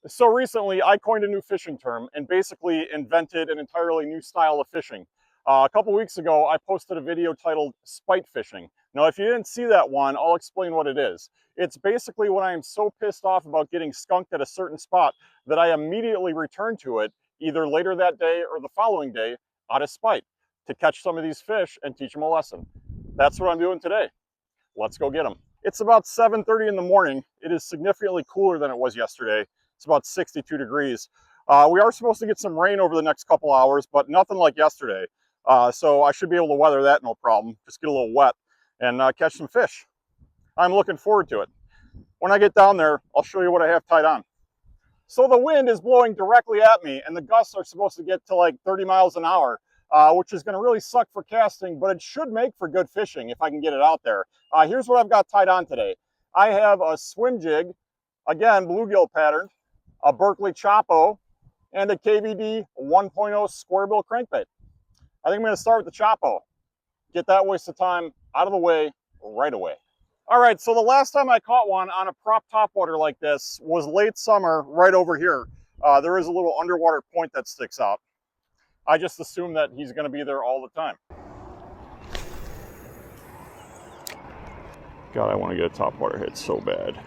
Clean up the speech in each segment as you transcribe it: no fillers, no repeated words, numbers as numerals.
So recently, I coined a new fishing term and basically invented an entirely new style of fishing. A couple weeks ago, I posted a video titled Spite Fishing. Now, if you didn't see that one, I'll explain what it is. It's basically when I am so pissed off about getting skunked at a certain spot that I immediately return to it, either later that day or the following day, out of spite, to catch some of these fish and teach them a lesson. That's what I'm doing today. Let's go get them. It's about 7:30 in the morning. It is significantly cooler than it was yesterday. It's about 62 degrees. We are supposed to get some rain over the next couple hours, but nothing like yesterday. So I should be able to weather that no problem. Just get a little wet and catch some fish. I'm looking forward to it. When I get down there, I'll show you what I have tied on. So the wind is blowing directly at me, and the gusts are supposed to get to like 30 miles an hour, which is going to really suck for casting, but it should make for good fishing if I can get it out there. Here's what I've got tied on today. I have a swim jig, again, bluegill patterned, a Berkley Chopo, and a KVD 1.0 square bill crankbait. I think I'm going to start with the Chopo. Get that waste of time out of the way right away. All right, so the last time I caught one on a prop topwater like this was late summer right over here. There is a little underwater point that sticks out. I just assume that he's going to be there all the time. God, I want to get a topwater hit so bad.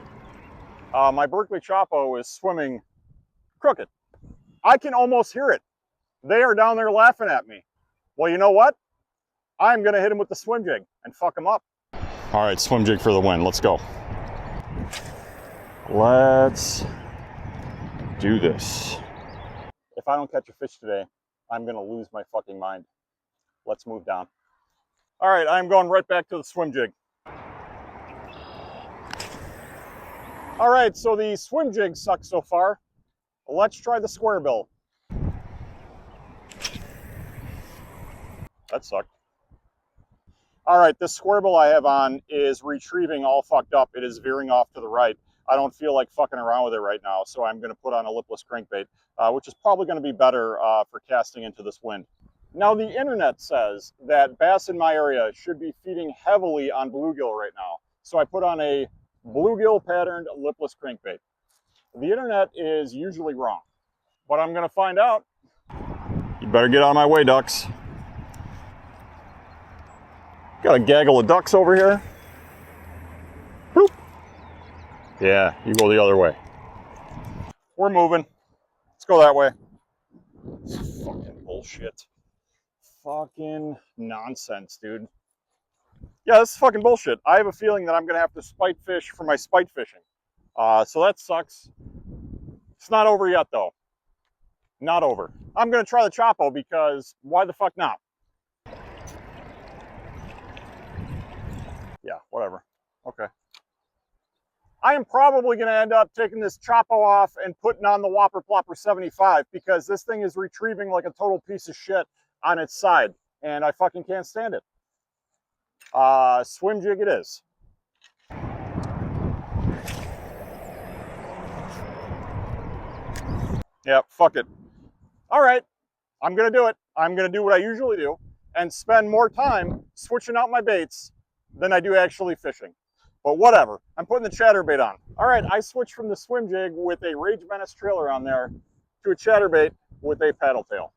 My Berkley Chopo is swimming crooked. I can almost hear it. They are down there laughing at me. Well, you know what? I'm going to hit him with the swim jig and fuck him up. All right, swim jig for the win. Let's go. Let's do this. If I don't catch a fish today, I'm going to lose my fucking mind. Let's move down. All right, I'm going right back to the swim jig. All right, so the swim jig sucks so far. Let's try the square bill. That sucked. All right, this square bill I have on is retrieving all fucked up. It is veering off to the right. I don't feel like fucking around with it right now, so I'm going to put on a lipless crankbait, which is probably going to be better for casting into this wind. Now, the internet says that bass in my area should be feeding heavily on bluegill right now, so I put on a bluegill patterned lipless crankbait. The internet is usually wrong, but I'm going to find out. You better get out of my way, ducks. Got a gaggle of ducks over here. Boop. Yeah, you go the other way. We're moving. Let's go that way. It's fucking bullshit. Fucking nonsense, dude. Yeah, this is fucking bullshit. I have a feeling that I'm going to have to spite fish for my spite fishing. So that sucks. It's not over yet, though. Not over. I'm going to try the Chopo because why the fuck not? Yeah, whatever. Okay. I am probably going to end up taking this Chopo off and putting on the Whopper Plopper 75 because this thing is retrieving like a total piece of shit on its side, and I fucking can't stand it. Swim jig it is. Yeah, fuck it. All right, I'm going to do it. I'm going to do what I usually do and spend more time switching out my baits than I do actually fishing. But whatever, I'm putting the chatterbait on. All right, I switched from the swim jig with a Rage Menace trailer on there to a chatterbait with a paddle tail.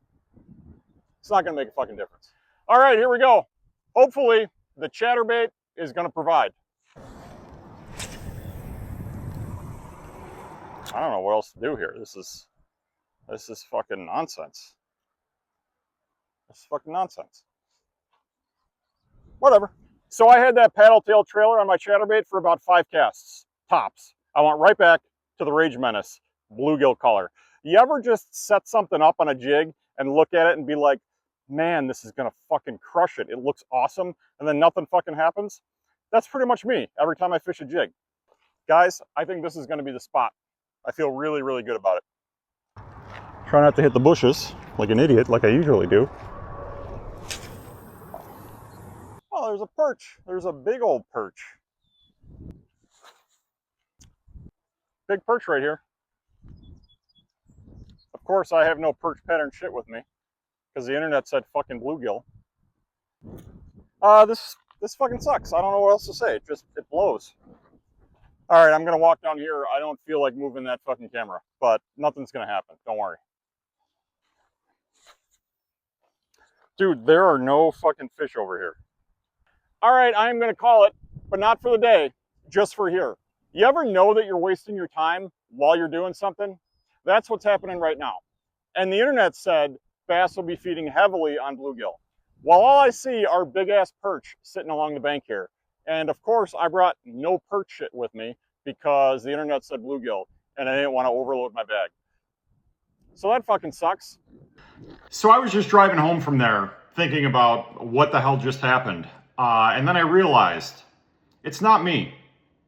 It's not gonna make a fucking difference. All right, here we go. Hopefully the chatterbait is gonna provide. I don't know what else to do here. This is fucking nonsense. This is fucking nonsense. Whatever. So I had that paddle tail trailer on my chatterbait for about 5 casts, tops. I went right back to the Rage Menace bluegill color. You ever just set something up on a jig and look at it and be like, man, this is gonna fucking crush it. It looks awesome, and then nothing fucking happens? That's pretty much me every time I fish a jig. Guys, I think this is gonna be the spot. I feel really, really good about it. Try not to hit the bushes like an idiot, like I usually do. Oh, there's a perch. There's a big old perch. Big perch right here. Of course, I have no perch pattern shit with me because the internet said fucking bluegill. This fucking sucks. I don't know what else to say. It blows. All right, I'm gonna walk down here. I don't feel like moving that fucking camera, but nothing's gonna happen. Don't worry. Dude, there are no fucking fish over here. All right, I'm gonna call it, but not for the day, just for here. You ever know that you're wasting your time while you're doing something? That's what's happening right now. And the internet said bass will be feeding heavily on bluegill. Well, all I see are big ass perch sitting along the bank here. And of course, I brought no perch shit with me because the internet said bluegill and I didn't want to overload my bag. So that fucking sucks. So I was just driving home from there thinking about what the hell just happened. And then I realized it's not me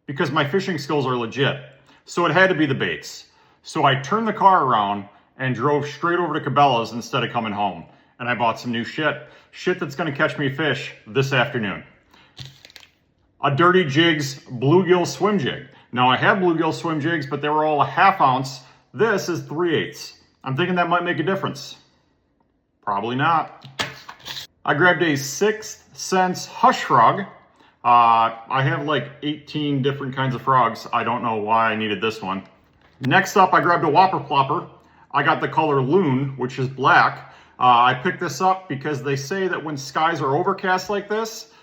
because my fishing skills are legit. So it had to be the baits. So I turned the car around and drove straight over to Cabela's instead of coming home. And I bought some new shit. Shit that's gonna catch me fish this afternoon. A Dirty Jigs bluegill swim jig. Now I have bluegill swim jigs, but they were all a 1/2 ounce. This is 3/8. I'm thinking that might make a difference. Probably not. I grabbed a 6th Sense Hush Frog. I have like 18 different kinds of frogs. I don't know why I needed this one. Next up, I grabbed a Whopper Plopper. I got the color Loon, which is black. I picked this up because they say that when skies are overcast like this,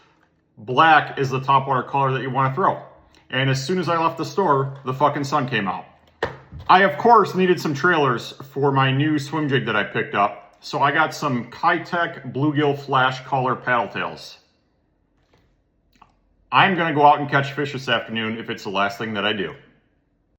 black is the topwater color that you want to throw. And as soon as I left the store, the fucking sun came out. I, of course, needed some trailers for my new swim jig that I picked up. So I got some Kitech Bluegill Flash Color paddle tails. I'm going to go out and catch fish this afternoon if it's the last thing that I do.